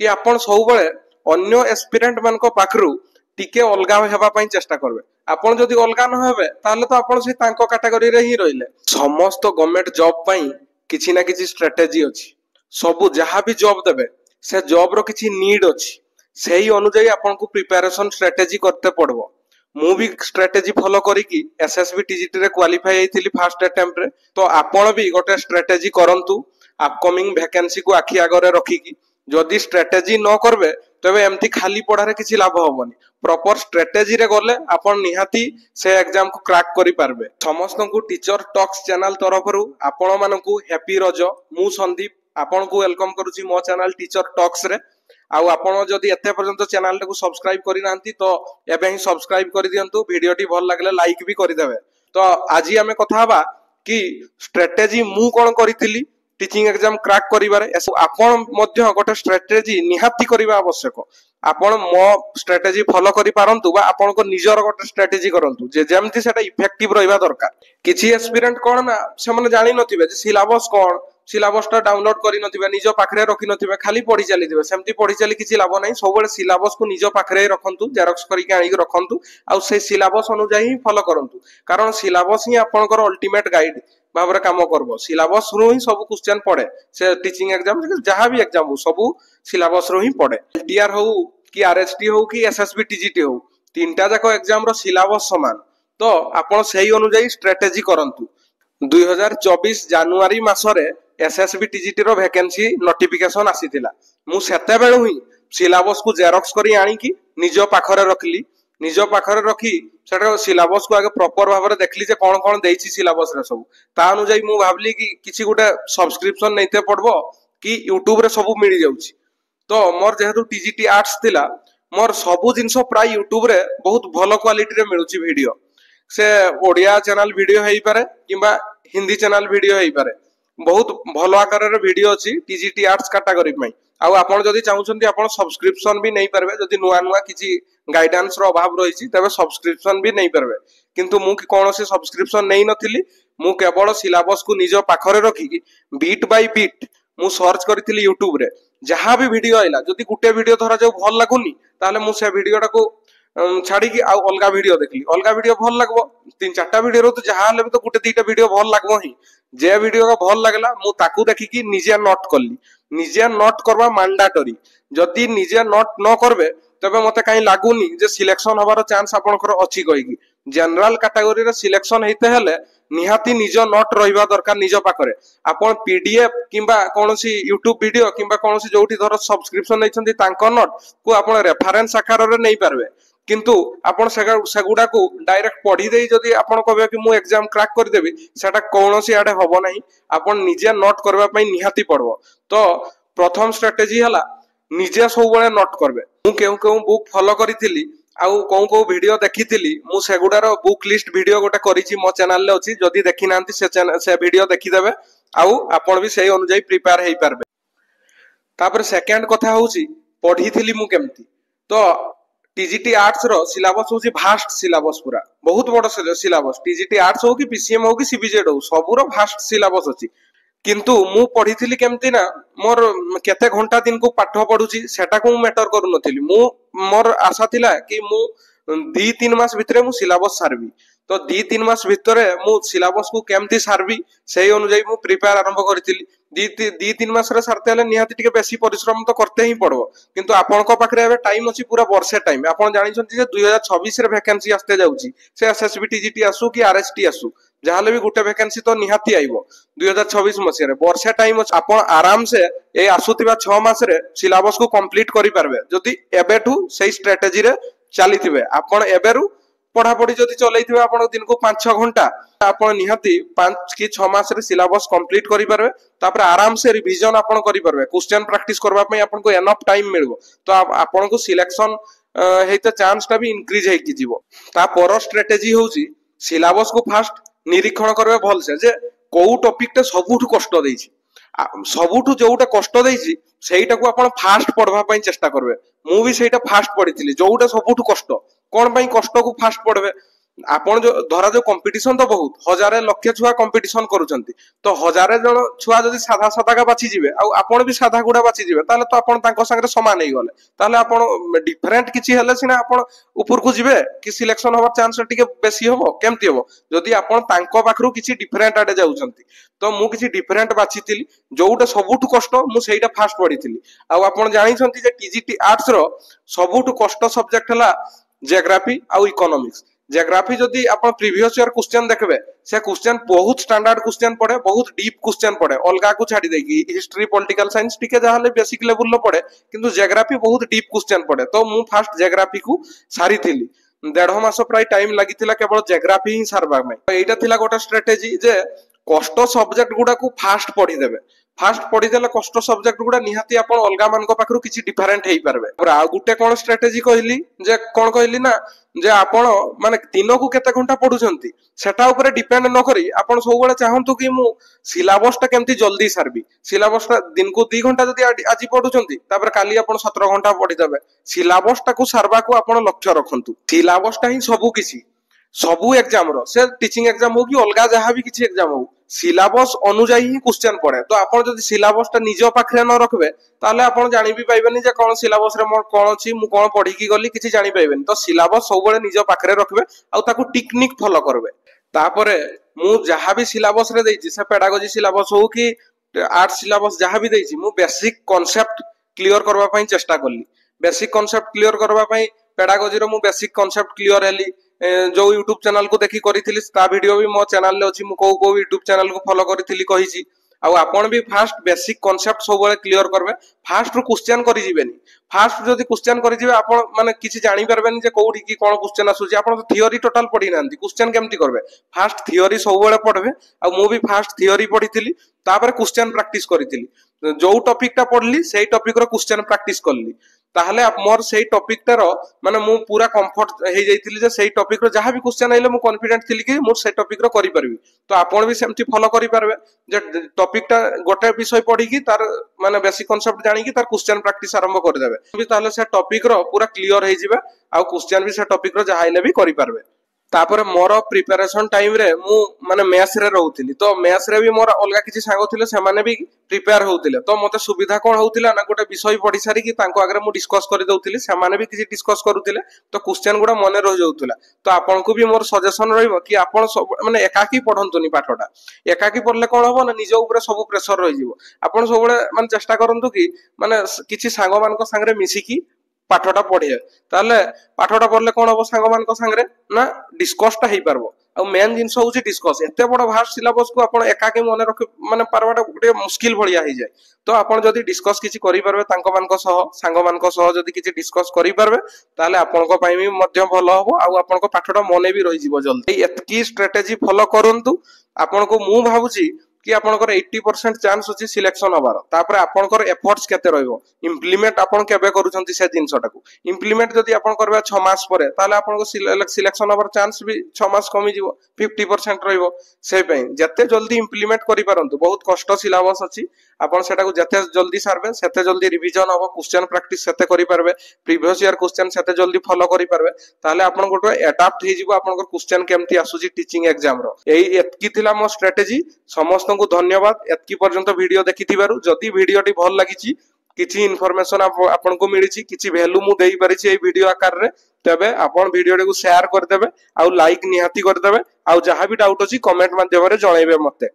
कि आपण सबुबले अन्य एस्पिरेंट मानक पाखरु टिके अलगा हेबा पई चेष्टा करबे। आपण जदि अलगा न हेबे ताले तो आपण से तांको कैटेगरी रे ही रहिले। समस्त गवर्नमेंट जॉब पई किछि ना किछि स्ट्रेटजी अछि। सबु जहां भी जॉब देबे से जॉब रो किछि नीड अछि, सेही अनुसार आपण को प्रिपरेशन स्ट्रेटजी करते पड़बो। मु भी स्ट्रेटजी फॉलो करिकी एसएसबी टीजीटी रे क्वालिफाई हेतिली फर्स्ट अटेम्प्ट रे। तो आपण भी गोटे स्ट्रेटजी करंतु अपकमिंग वैकेंसी को आखि आगरे रखिकी। जदि स्ट्रेटजी न करबे तबे एमती खाली पढ़ारे किछि लाभ होबनी। प्रॉपर स्ट्रेटजी रे गले आपण निहाती से एग्जाम को क्रैक करि पारबे। समस्त को टीचर टॉक्स चैनल तरफरु आपण मानकु हैप्पी रज। मु संदीप आपण को वेलकम करूची मो चैनल टीचर टॉक्स रे। आउ आपण जदि एते पर्यंत चैनल को सब्सक्राइब करि नांती तो एबे ही सब्सक्राइब करि दियंतु। वीडियो टी भल लागले लाइक भी करि देबे। तो आज आमे कथा हबा कि स्ट्रेटजी मु कोन करिथिली टीचिंग एग्जाम क्रैक करिबारे। आपण मध्य गोटे स्ट्रेटजी निहाती करिबा आवश्यक। आपण मो स्ट्रेटजी फॉलो करि पारंतु बा आपण को निजर गोटे स्ट्रेटजी करंतु जे जेमति सेटा इफेक्टिव रहइबा दरकार। किछि एस्पिरेंट कोन ना से माने जानि नथिबे जे सिलेबस कोन, सिलेबस टा डाउनलोड करि नथिबे, निजो पाखरे रखि नथिबे, खाली पढि चलिथिबे। सेमति पढि चली किछि लाभ नै। सबले सिलेबस को निजो पाखरे रखंतु, जेरॉक्स करिके आनि रखंतु आ से सिलेबस अनुसार ही फॉलो करंतु। कारण सिलेबस ही आपनकर अल्टीमेट गाइड भाबरे काम करबो। सिलेबस रु ही सब क्वेश्चन पड़े। से टीचिंग एग्जाम जहां भी एग्जाम हो सब सिलेबस रु ही पड़े। एलटीआर हो कि आरएसटी हो कि एसएसबी टीजीटी हो, तीनटा जाको एग्जाम रो सिलेबस समान। तो आपण सही अनुसार स्ट्रेटजी करंतु। 2024 जनवरी मासरे एसएसबी टीजीटी रो वैकेंसी नोटिफिकेशन आसीथिला। मु सेते बेलु ही सिलेबस को जेरॉक्स करी आनी कि निजो पाखरे रखली। निजो पाखरे रखी सेटा सिलेबस को आगे प्रॉपर भाबरे देखली जे कोन कोन देइछि सिलेबस रे सब। ता अनुसार मु भाबली कि किछि गोटे सब्सक्रिप्शन नैते पड़बो कि यूट्यूब रे सब मिल जाउछि। तो मोर जेहेतु टीजीटी आर्ट्स थिला मोर सबु जिंसो प्राय यूट्यूब रे बहुत भलो क्वालिटी रे मिलुछि वीडियो। से ओडिया चैनल वीडियो हेई पारे किबा हिंदी चैनल वीडियो हेई पारे। बहुत भलो आकार रे वीडियो अछि टीजीटी आर्ट्स कैटेगरी पई। आउ आपण जदि चाहुछन्ती आपण सब्सक्रिप्शन भी नै परबे। जदि नुआ नुआ किछि गाइडेंस रो अभाव रहिछि तबे सब्सक्रिप्शन भी नै परबे। किंतु मु कोनोसी सब्सक्रिप्शन नै नथिली। मु केवल सिलेबस को निजो पाखरे रखी बीट बाय बीट मु सर्च करथिली यूट्यूब रे। जहां भी वीडियो आइला जदि गुटे वीडियो धरा जो भल लागुनी ताले मु से वीडियोटा को छाड़ी की आउ अलगा वीडियो देखली। अलगा वीडियो भल लागबो। तीन चारटा वीडियो रो तो जहां लेबे तो गुटे दीटा वीडियो भल लागबो ही। जे वीडियो का भल लागला मु ताकू देखि कि निजे नोट करली। निजे नोट करबा मैंडेटरी। जदि निजे नोट न करबे तबे मते काई लागुनी जे सिलेक्शन होबार चांस आपनकर अछि कहिकी। जनरल कैटेगरी रे सिलेक्शन हेते हेले निहाती निजो नोट रहिबा दरकार निजो पाखरे। आपण पीडीएफ किबा कोनोसी यूट्यूब वीडियो किबा कोनोसी जोठी धर सब्सक्रिप्शन नैछन्ती तांको नोट को आपण रेफरेंस आकार रे नै पारबे। किंतु आपण सेगुडा को डायरेक्ट पढ़ी देई जदि आपण कहबे कि मु एग्जाम क्रैक कर देबी सेटा कोनोसी आडे होबो नाही। आपण निजे नोट करबा पई निहाती पड़बो। तो प्रथम स्ट्रेटजी हला निजे सब बळे नोट करबे। मु केउ केउ बुक फॉलो करिथिली आउ कोउ कोउ वीडियो देखिथिली। मु सेगुडार बुक लिस्ट वीडियो गोटे करिछि मो चैनल ले अछि। जदि देखि नांती से वीडियो देखि देबे आउ आपण भी सेही अनुसार प्रिपेयर हेई पारबे। तापर सेकंड कथा होउची पढिथिली मु केमती। तो टीजीटी आर्ट्स रो सिलेबस होची भास्ट सिलेबस पूरा बहुत बड़ सिलेबस। टीजीटी आर्ट्स हो कि पीसीएम हो कि सीबीजेड हो सबुरो भास्ट सिलेबस अछि। किंतु मु पढिथिली केमती ना मोर केते घंटा दिन को पाठ पढुची सेटा को मैटर करू नथिली। मु मोर आशा थिला कि मु 2-3 मास भितरे मु सिलेबस सारबी। तो 2-3 मास भितरे मु सिलेबस को केमती सारबी सेही अनुसार मु प्रिपेयर आरंभ करथिली। 2-3 मास रे सारते हले निहाती टिके बेसी परिश्रम तो करते ही पड़बो। किंतु आपनको पाखरे एबे टाइम अछि पूरा वर्षे टाइम। आपण जानि छथि जे 2026 रे वैकेंसी आस्ते जाउची। से एसएसबी टीजीटी आसु कि आरएसटी आसु जहाले भी गुटे वैकेंसी तो निहाती आइबो 2026 मसिया रे। वर्षे टाइम अछि। आपण आराम से ए आसुतिबा 6 मास रे सिलेबस को कंप्लीट करि पारबे जदि एबेठू सेही स्ट्रेटजी रे चलीथिबे। आपण एबेरु पढ़ा पढ़ी जदि चलैथिबे आपण दिन को 5-6 घंटा आपण निहाती 5 कि 6 मास रे सिलेबस कंप्लीट करि पारबे। तापर आराम से रिवीजन आपण करि पारबे। क्वेश्चन प्रैक्टिस करबा पई आपण को एनफ टाइम मिलबो। तो आपण को सिलेक्शन हेते चांस टा भी इंक्रीज हेकि जीवो। ता पर स्ट्रेटजी होउची सिलेबस को फास्ट निरीक्षण करबे भल से जे कोउ टॉपिक टे सबुठु कष्ट देइछि। सबुठु जोउटा कष्ट देइछि सेहीटा को आपण फास्ट पढवा पई चेष्टा करबे। मु भी सेहीटा फास्ट पढिथिली जोउटा सबुठु कष्ट। कोन पई कष्ट को फास्ट पढबे आपण जो धरा जो कंपटीशन तो बहुत हजारे लक्ष छुआ कंपटीशन करूछंती तो हजारे जण छुआ जदी साधा साधा का बाची जिवे आ आपण भी साधा गुडा बाची जिवे ताले तो आपण तांको संगे समान ही गले ताले आपण डिफरेंट किछि हेले सिना आपण ऊपर को जिवे कि सिलेक्शन होबार चांस टिके बेसी होबो केमती होबो जदी आपण तांको पाखरु किछि डिफरेंट आडे जाउछंती तो मु किछि डिफरेंट बाछितिली जोउटा सबुठु कष्ट मु सेइटा फास्ट पढितिली आ आपण जानिछंती जे टीजीटी आर्ट्स रो सबुठु कष्ट सब्जेक्ट हला जियोग्राफी आ इकोनॉमिक्स जियोग्राफी जदि आप प्रीवियस ईयर क्वेश्चन देखबे से क्वेश्चन बहुत स्टैंडर्ड क्वेश्चन पड़े बहुत डीप क्वेश्चन पड़े अलगा को छाड़ी देगी हिस्ट्री पॉलिटिकल साइंस टिके जहाले बेसिक लेवल लो पड़े किंतु जियोग्राफी बहुत डीप क्वेश्चन पड़े तो मु फास्ट जियोग्राफी को सारी थिली 1.5 मास प्राय टाइम लागिथिला केवल जियोग्राफी ही सारबा में एटा थिला गोटा स्ट्रेटेजी जे कष्ट सब्जेक्ट गुडा को फास्ट पढ़ी देबे फास्ट पढ़ी देले कष्ट सब्जेक्ट गुडा निहाती आपण अलगा मान को पाखरु किछि डिफरेंट हेई परबे और आ गुटे कोन स्ट्रेटेजी कहली जे कोन कहली ना जे आपण माने दिन को केते घंटा पढुचंती सेटा ऊपर डिपेंड न करी आपण सब बेले चाहंतु कि मु सिलेबस टा केमती जल्दी सारबी सिलेबस टा दिन को 2 घंटा जदी आज पढुचंती तापर काली आपण 17 घंटा पढी देबे सिलेबस टा को सारबा को आपण लक्ष्य रखंतु सिलेबस टा ही सबु किछि सबु एग्जाम रो से टीचिंग एग्जाम हो कि अलगा जहां भी किछि एग्जाम हो सिलेबस अनुसार ही क्वेश्चन पड़े तो आपण जदी सिलेबस टा निज पाखरे न रखबे ताले आपण जानि भी पाइबेनी जे कोन सिलेबस रे मोर कोन अछि मु कोन पढी की गली किछि जानि पाइबेनी तो सिलेबस सब बेले निज पाखरे रखबे आ ताकू टेक्निक फॉलो करबे तापरे मु जहां भी सिलेबस रे देछि से पेडागोजी सिलेबस हो कि आर्ट सिलेबस जहां भी देछि मु बेसिक कांसेप्ट क्लियर करबा पई चेष्टा करली बेसिक कांसेप्ट क्लियर करबा पई पेडागोजी रो मु बेसिक कांसेप्ट क्लियर हेली जो यूट्यूब चैनल को देखि करिथिली ता वीडियो भी मो चैनल ले अछि मु को यूट्यूब चैनल को फॉलो करिथिली कहिछि आ आपण भी फास्ट बेसिक कांसेप्ट सब बेले क्लियर करबे फास्ट रो क्वेश्चन करि जिवेनी फास्ट जदी क्वेश्चन करि जिवे आपण माने किछि जानि परबेनी जे कोउठी की कोन क्वेश्चन आसुची आपण तो थियोरी टोटल पढी नांती क्वेश्चन केमती करबे फास्ट थियोरी सब बेले पढबे आ मु भी फास्ट थियोरी पढिथिली तापर क्वेश्चन प्रैक्टिस करिथिली जो टॉपिक टा पढली सेही टॉपिक रो क्वेश्चन प्रैक्टिस करली ताहले मोर सेही टॉपिक टार माने मु पूरा कंफर्ट हे जाइतिली जे सेही टॉपिक रो जहां भी क्वेश्चन आइले मु कॉन्फिडेंट थिली कि मु सेही टॉपिक रो करि परबी तो आपण भी सेमती फॉलो करि परबे जे टॉपिक टा गोटे विषय पढी कि तार माने बेसिक कांसेप्ट जानि कि तार क्वेश्चन प्रैक्टिस आरंभ कर देबे भी ताहले से टॉपिक रो पूरा क्लियर हे जिबे आ क्वेश्चन भी से टॉपिक रो जहां आइले भी करि परबे तापर मोर प्रिपरेशन टाइम रे मु माने मैथ्स रे रहउतिली तो मैथ्स रे भी मोर अलगा किछि सांगो थिले से माने भी प्रिपेयर होउतिले तो मते सुविधा कोन होउतिला ना गोटे विषय पढी सारी कि तांको आगरे मु डिस्कस करि दउतिली से माने भी किछि डिस्कस करूतिले तो क्वेश्चन गुडा मने रह जाउतिला तो आपन को भी मोर सजेशन रहइबो कि आपन माने एकाकी पढंतुनी पाठटा एकाकी पढले कोन होबो ना निज ऊपर सब प्रेशर रहि जिवो आपन सब बळे माने चेष्टा करंतु कि माने किछि सांगो मान को संगरे मिसी की पाठटा पढिए ताले पाठटा पढले कोन होबो सांगो मान को संगरे ना डिस्कस टा हेई परबो आ मेन जिंस होउची डिस्कस एते बड़ भास्ट सिलेबस को आपण एकाकी मने रख माने पारबाटा गुटे मुश्किल भलिया हे जाय तो आपण जदी डिस्कस किछि करि परबे तांको मान को सह सांगो मान को सह जदी किछि डिस्कस करि परबे ताले आपण को पई भी मध्य भलो होबो आ आपण को पाठटा मने भी रहि जिवो जल्दी एतकी स्ट्रेटजी फॉलो करंतु आपण को मु भाबुची कि आपनकर 80% चांस अछि सिलेक्शन होबार तापर आपनकर एफर्ट्स केते रहइबो इंप्लीमेंट आपन केबे करूछंती से जिंसटा को इंप्लीमेंट जदी आपन करबा 6 मास परे ताले आपनको सिलेक्शन होबार चांस भी 6 मास कमी जिवो 50% रहइबो से पई जते जल्दी इंप्लीमेंट करि पारंतु बहुत कष्ट सिलेबस अछि आपन सेटा को जते जल्दी सारबे सेते जल्दी रिवीजन होबो क्वेश्चन प्रैक्टिस सेते करि पारबे प्रीवियस ईयर क्वेश्चन सेते जल्दी फॉलो करि पारबे ताले आपन गोटे एडाप्ट हे जिवो आपनकर क्वेश्चन केमती आसुची टीचिंग एग्जाम रो एई एतकी थिला मो स्ट्रेटजी समस्त को धन्यवाद एतकी पर्यंत वीडियो देखिथिबारु जदी वीडियोटी भल लागिची किछि इन्फॉर्मेशन आपन को मिलिची किछि वैल्यू मु देई परिची ए वीडियो आकार रे तबे आपन वीडियो को शेयर कर देबे आ लाइक निहाती कर देबे आ जहां भी डाउट अछि कमेंट माध्यम रे जणाइबे मते।